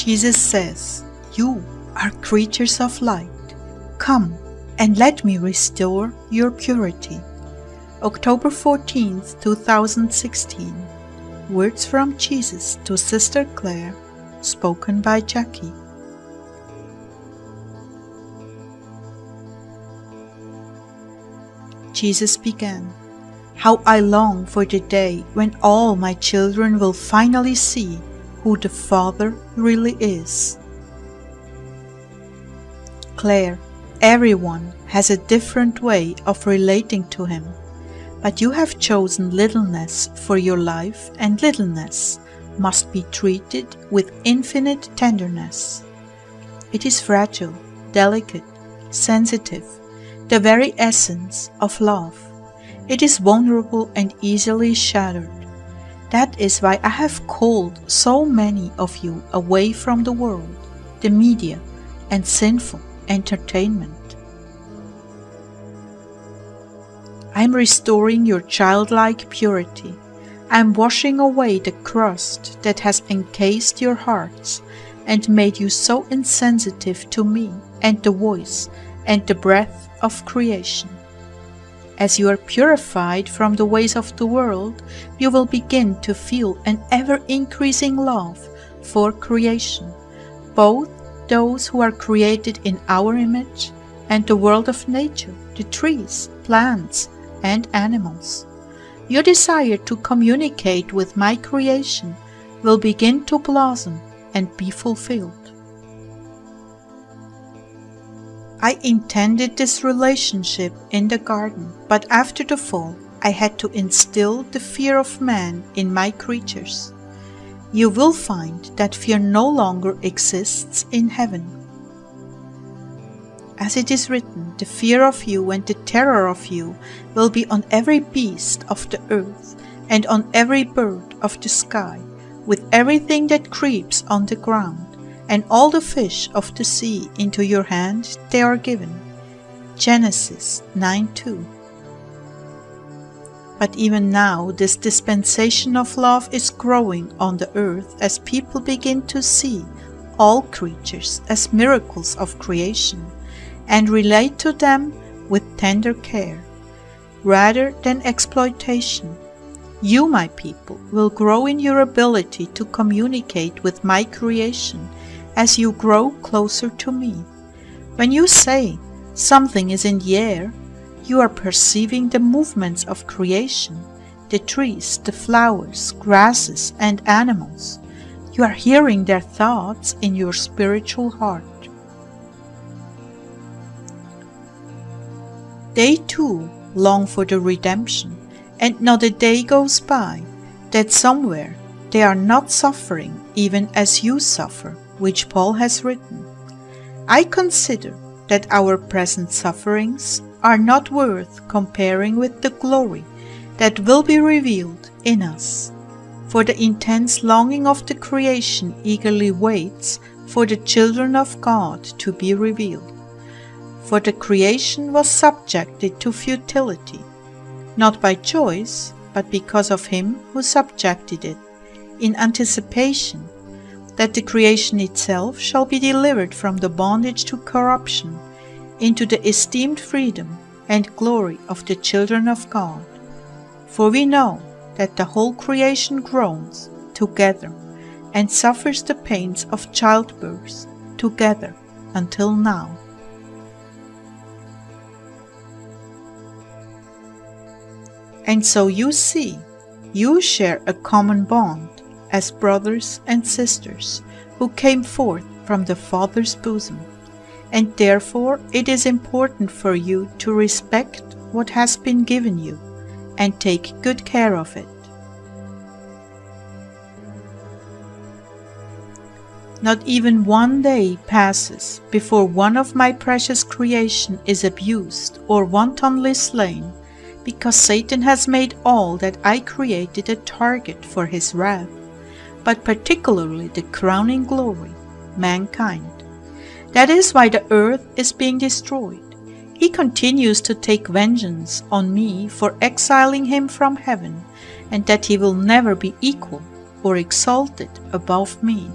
Jesus says, "You are creatures of light. Come and let me restore your purity." October 14th, 2016. Words from Jesus to Sister Claire, spoken by Jackie. Jesus began, "How I long for the day when all my children will finally see who the Father really is." Claire, everyone has a different way of relating to Him, but you have chosen littleness for your life, and littleness must be treated with infinite tenderness. It is fragile, delicate, sensitive, the very essence of love. It is vulnerable and easily shattered. That is why I have called so many of you away from the world, the media, and sinful entertainment. I am restoring your childlike purity. I am washing away the crust that has encased your hearts and made you so insensitive to me and the voice and the breath of creation. As you are purified from the ways of the world, you will begin to feel an ever-increasing love for creation, both those who are created in our image and the world of nature, the trees, plants, and animals. Your desire to communicate with my creation will begin to blossom and be fulfilled. I intended this relationship in the garden, but after the fall, I had to instill the fear of man in my creatures. You will find that fear no longer exists in heaven. As it is written, the fear of you and the terror of you will be on every beast of the earth and on every bird of the sky, with everything that creeps on the ground, and all the fish of the sea into your hand they are given. Genesis 9:2. But even now this dispensation of love is growing on the earth as people begin to see all creatures as miracles of creation and relate to them with tender care, rather than exploitation. You, my people, will grow in your ability to communicate with my creation as you grow closer to me. When you say something is in the air, you are perceiving the movements of creation, the trees, the flowers, grasses, and animals. You are hearing their thoughts in your spiritual heart. They too long for the redemption, and not a day goes by that somewhere they are not suffering even as you suffer, which Paul has written. I consider that our present sufferings are not worth comparing with the glory that will be revealed in us. For the intense longing of the creation eagerly waits for the children of God to be revealed. For the creation was subjected to futility, not by choice, but because of him who subjected it, in anticipation that the creation itself shall be delivered from the bondage to corruption into the esteemed freedom and glory of the children of God. For we know that the whole creation groans together and suffers the pains of childbirth together until now. And so you see, you share a common bond as brothers and sisters who came forth from the Father's bosom, and therefore it is important for you to respect what has been given you and take good care of it. Not even one day passes before one of my precious creation is abused or wantonly slain, because Satan has made all that I created a target for his wrath, but particularly the crowning glory, mankind. That is why the earth is being destroyed. He continues to take vengeance on me for exiling him from heaven, and that he will never be equal or exalted above me.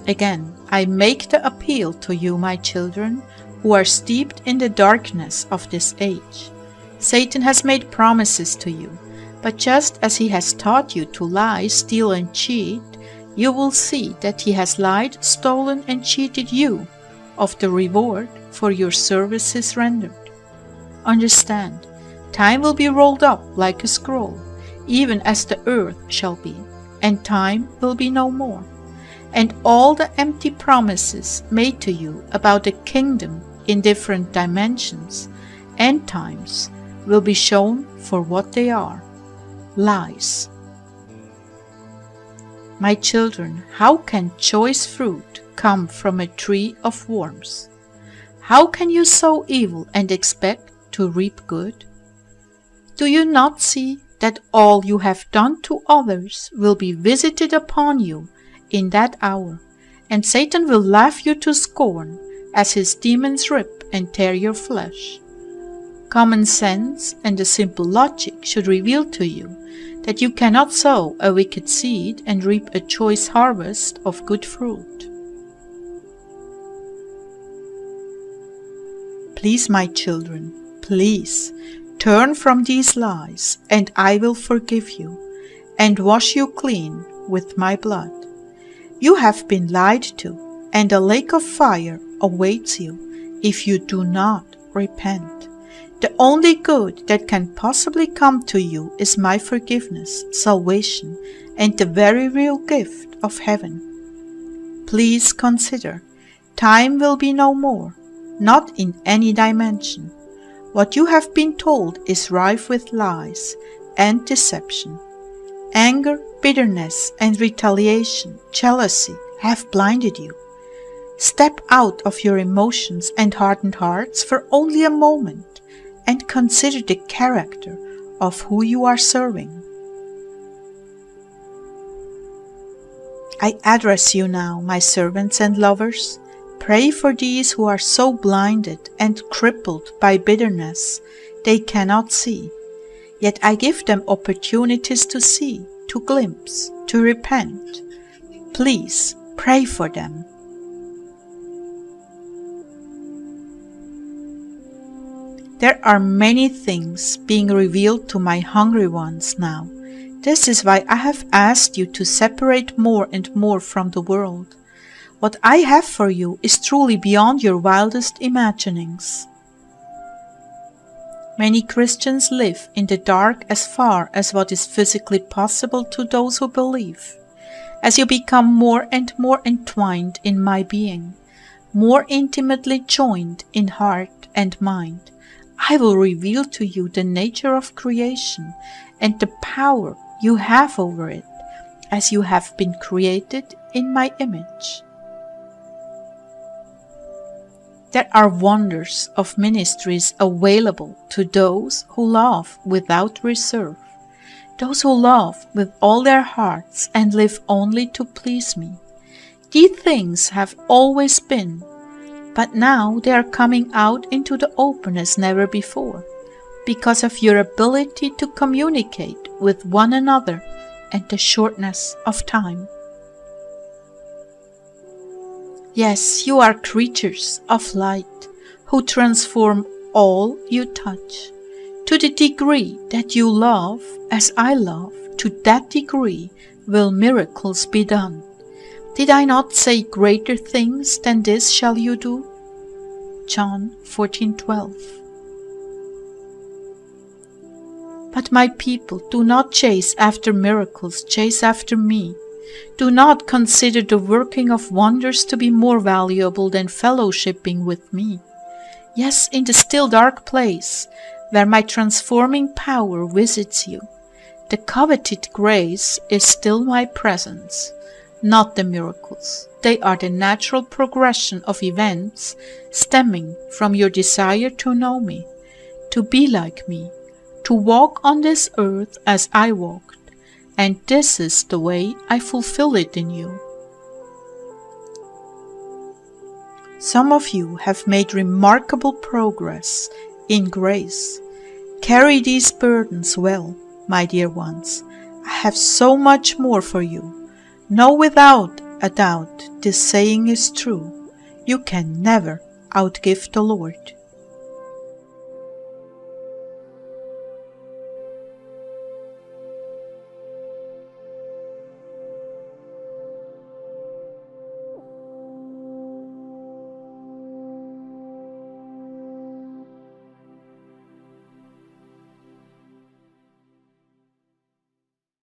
Again, I make the appeal to you, my children, who are steeped in the darkness of this age. Satan has made promises to you, but just as he has taught you to lie, steal, and cheat, you will see that he has lied, stolen, and cheated you of the reward for your services rendered. Understand, time will be rolled up like a scroll, even as the earth shall be, and time will be no more. And all the empty promises made to you about the kingdom in different dimensions and times will be shown for what they are: lies. My children, how can choice fruit come from a tree of worms? How can you sow evil and expect to reap good? Do you not see that all you have done to others will be visited upon you in that hour, and Satan will laugh you to scorn as his demons rip and tear your flesh? Common sense and the simple logic should reveal to you that you cannot sow a wicked seed and reap a choice harvest of good fruit. Please, my children, please turn from these lies, and I will forgive you and wash you clean with my blood. You have been lied to, and a lake of fire awaits you if you do not repent. The only good that can possibly come to you is my forgiveness, salvation, and the very real gift of heaven. Please consider, time will be no more, not in any dimension. What you have been told is rife with lies and deception. Anger, bitterness, and retaliation, jealousy have blinded you. Step out of your emotions and hardened hearts for only a moment and consider the character of who you are serving. I address you now, my servants and lovers. Pray for these who are so blinded and crippled by bitterness they cannot see. Yet I give them opportunities to see, to glimpse, to repent. Please pray for them. There are many things being revealed to my hungry ones now. This is why I have asked you to separate more and more from the world. What I have for you is truly beyond your wildest imaginings. Many Christians live in the dark as far as what is physically possible to those who believe. As you become more and more entwined in my being, more intimately joined in heart and mind, I will reveal to you the nature of creation and the power you have over it, as you have been created in my image. There are wonders of ministries available to those who love without reserve, those who love with all their hearts and live only to please me. These things have always been, but now they are coming out into the open as never before, because of your ability to communicate with one another and the shortness of time. Yes, you are creatures of light who transform all you touch. To the degree that you love as I love, to that degree will miracles be done. Did I not say greater things than this shall you do? John 14:12. But my people, do not chase after miracles, chase after me. Do not consider the working of wonders to be more valuable than fellowshipping with me. Yes, in the still dark place, where my transforming power visits you, the coveted grace is still my presence, not the miracles. They are the natural progression of events stemming from your desire to know me, to be like me, to walk on this earth as I walked. And this is the way I fulfill it in you. Some of you have made remarkable progress in grace. Carry these burdens well, my dear ones. I have so much more for you. Know without a doubt this saying is true, you can never outgive the Lord.